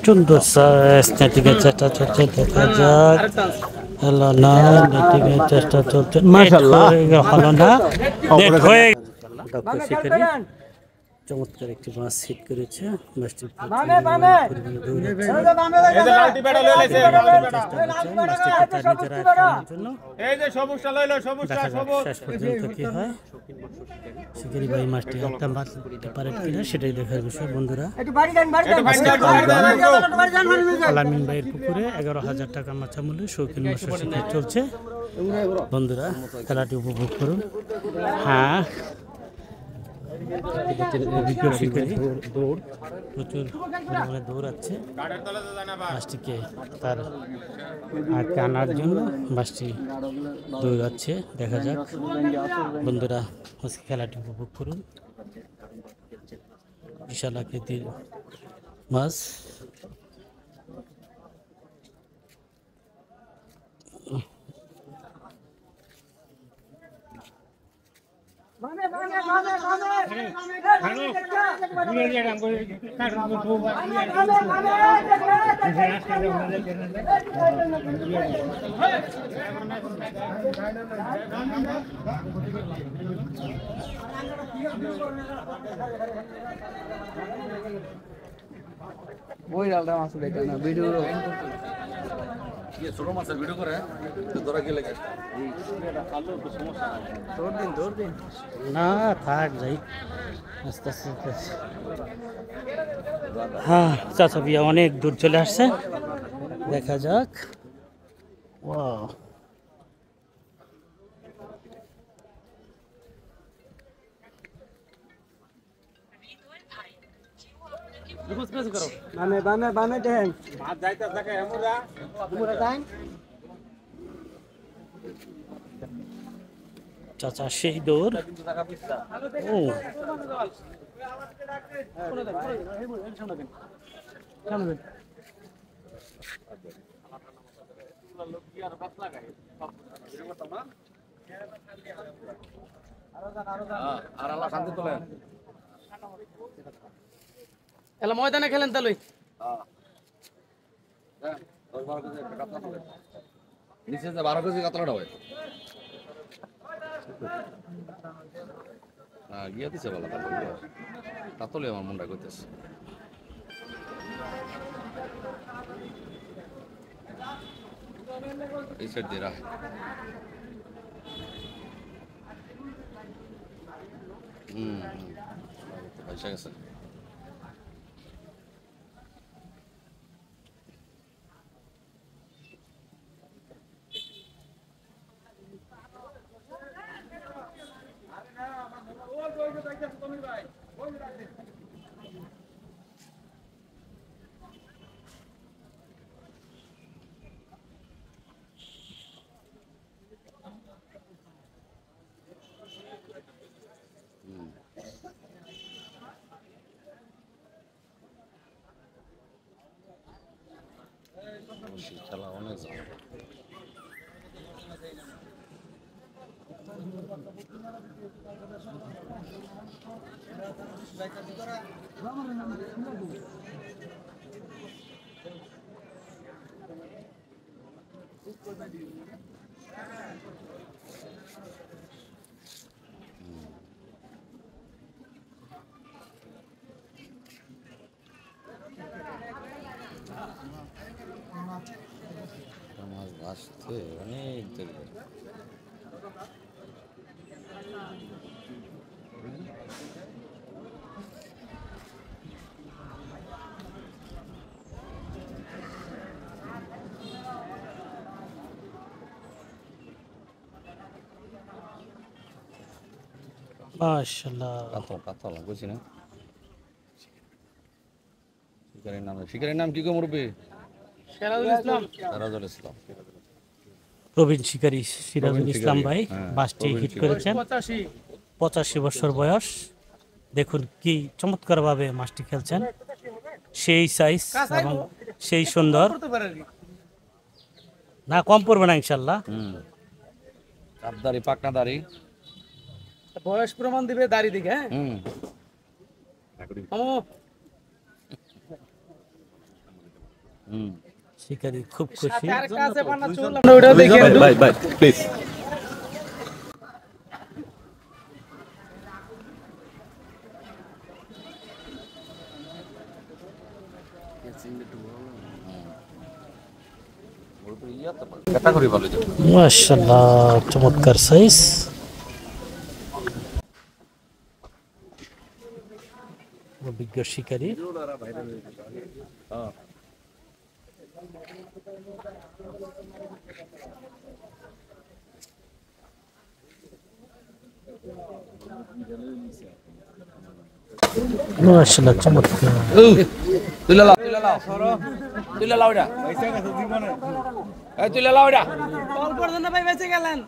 সুন্দর সাইজ নেটিংয়ের চেষ্টা চলছে, দেখা যাক হলো না। নেটিংয়ের চেষ্টা চলছে, মাশাআল্লাহ হলো না, নেট হয়ে ডক্টর শিকারি চমৎকার একটি মাছ হিট করেছে। মাছটি শিকারি ভাই মাছটি একটা মারতে পারে কিনা সেটাই দেখার বিষয় বন্ধুরা। আলামিন ভাইয়ের পুকুরে 11,000 টাকা মাছা মূল্যে শৌখিন মাছের শিকার চলছে বন্ধুরা, খেলাটি উপভোগ করুন। হ্যাঁ, প্রচুর পরিমাণে দৌড়াচ্ছে মাছটিকে তার আটকে আনার জন্য। মাছটি দৌড়াচ্ছে, দেখা যাক বন্ধুরা, আজকে খেলাটি উপভোগ করুন। বিশাল আকৃতির মাছ, ওই ডালটা মাছ দেখে না ভিডিও ছোট মাছের ভিডিও করে ধরা গেলে দৌড় দিন না থাক যাই আস্তে আস্তে। হ্যাঁ চাচা বিয়া অনেক দূর চলে আসছে, দেখা যাক। ওয়াও, বামে বামে বামে দেন মাছ যাইতে থাকে আমরা আমরা যাই চাচা সেই দৌড়। ও আর আল্লাহ শান্তি তোলেন। এলা ময়দানে খেলেন তাহলে নিচে যে 12 কেজি কাতলাটা হয় গিয়া দিছে বলা কাতলে আমার মনটা করতেছে। এই সাইড দিয়ে রাখ পয়সা গেছে। খেলা অনেক মাছ ভাসতে অনেক দেরি। মাশাআল্লাহ, কাতল বুঝছি না। শিকারের নাম কি গো মুরব্বী? সিরাজুল ইসলাম। প্রবীণ শিকারী সিরাজুল ইসলাম ভাই মাছটি হিট করেছেন। 85 বছর বয়স, দেখুন কি চমৎকার ভাবে মাছটি খেলছেন, সেই সাইজ এবং সেই সুন্দর। না কম পড়বে না ইনশাল্লাহ। চাপদারি পাকনা দাড়ি, বয়স প্রমাণ দিবে দাড়ি দিকে। হ্যাঁ শিকারি খুব খুশি। ভাই ভাই প্লিজ মাশাআল্লাহ, চমৎকার সাইজ। অভিজ্ঞ শিকারী। মাশাআল্লাহ, চমৎকার। তুলে লাও তুলে লাও এটা এই তুলে লাও এটা কল পর্যন্ত ভাই বেঁচে গেলেন।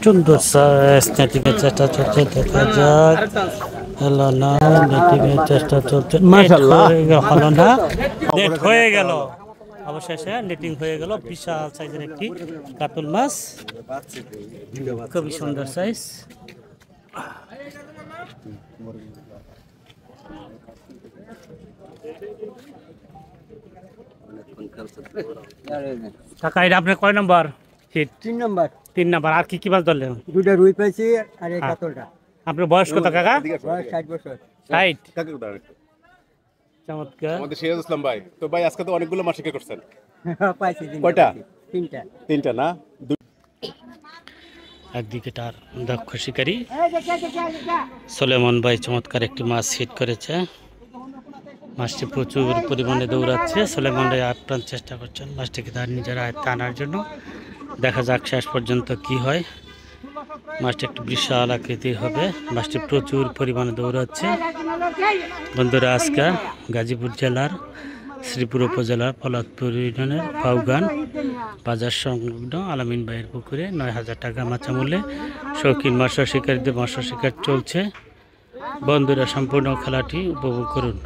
সুন্দর সাইজ। নেটিংয়ের চেষ্টা চলছে, দেখা যাক। হলো না, নেটিংয়ের চেষ্টা চলছে। মাশাআল্লাহ, হলো না, নেট হয়ে গেল। অবশেষে নেটিং হয়ে গেল। বিশাল সাইজের একটি কাতল মাছ, খুবই সুন্দর সাইজ। কাকা, এটা আপনার কয় নম্বর হিট? 3 নাম্বার। 3 নাম্বার। আর কি কি মাছ ধরলেন? দুইটা রুই পাইছি আর এই কাতলটা। আপনার বয়স কত কাকা? বয়স 60 বছর। 60। চমৎকার। আমাদের সিরাজ ইসলাম ভাই, তো ভাই আজকে তো অনেকগুলো মাছ শিকার করছেন। পাইছি কয়টা? তিনটা না? একদিকে তার দক্ষ শিকারী সোলেমন ভাই চমৎকার একটি মাছ হিট করেছে। মাছটি প্রচুর পরিমাণে দৌড়াচ্ছে। সোলেমন ভাই আপ্রাণ চেষ্টা করছেন মাছটিকে তার নিজের আয়ত্তে আনার জন্য। দেখা যাক শেষ পর্যন্ত কি হয়। মাছটি একটু বিশাল আকৃতির হবে। মাছটি প্রচুর পরিমাণে দৌড়াচ্ছে। বন্ধুরা, আজকে গাজীপুর জেলার শ্রীপুর উপজেলার ফলাদপুর ইউনিয়নের ফাউগান বাজার সংলগ্ন আলামিন ভাইয়ের পুকুরে ৯,০০০ টাকা মাছা মূল্যে শৌখিন মৎস্য শিকারীদের মৎস্য শিকার চলছে। বন্ধুরা, সম্পূর্ণ খেলাটি উপভোগ করুন।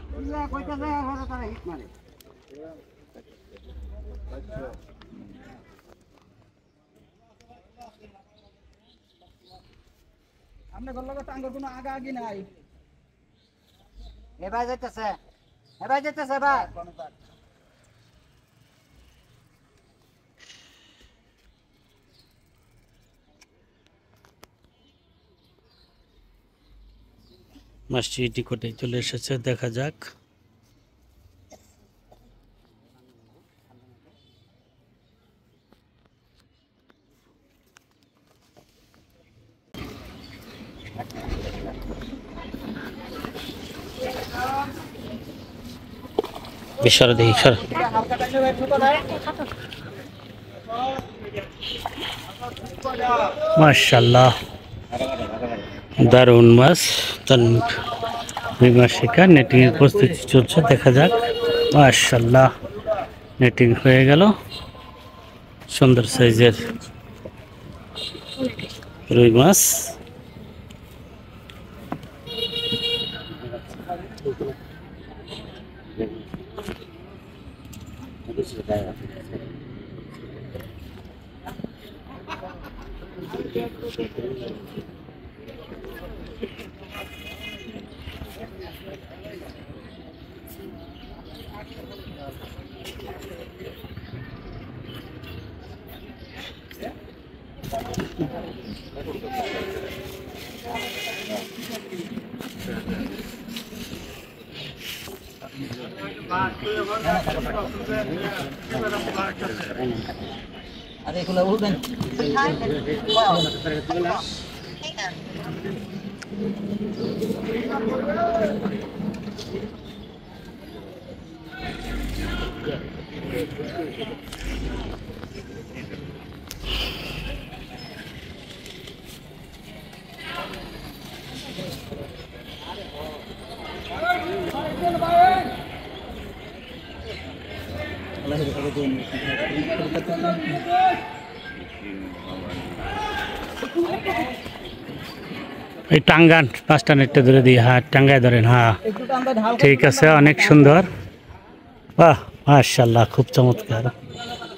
এবার যাইতেছে ভাই। মাছটি নিকটে চলে এসেছে, দেখা যাক। বিশাল দেখি স্যার। মাশাআল্লাহ, দারুণ মাছ। মাছ শিকার নেটিং এর প্রস্তুতি চলছে, দেখা যাক। মাশাআল্লাহ, নেটিং হয়ে গেল। সুন্দর সাইজের রুই মাছ। এই টাঙ্গান 5টা নেটটা ধরে দিই, হ্যাঁ টাঙ্গায় ধরেন, হ্যাঁ ঠিক আছে, অনেক সুন্দর, বাহ মাশাআল্লাহ, খুব চমৎকার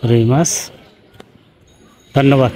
রুই মাছ, ধন্যবাদ।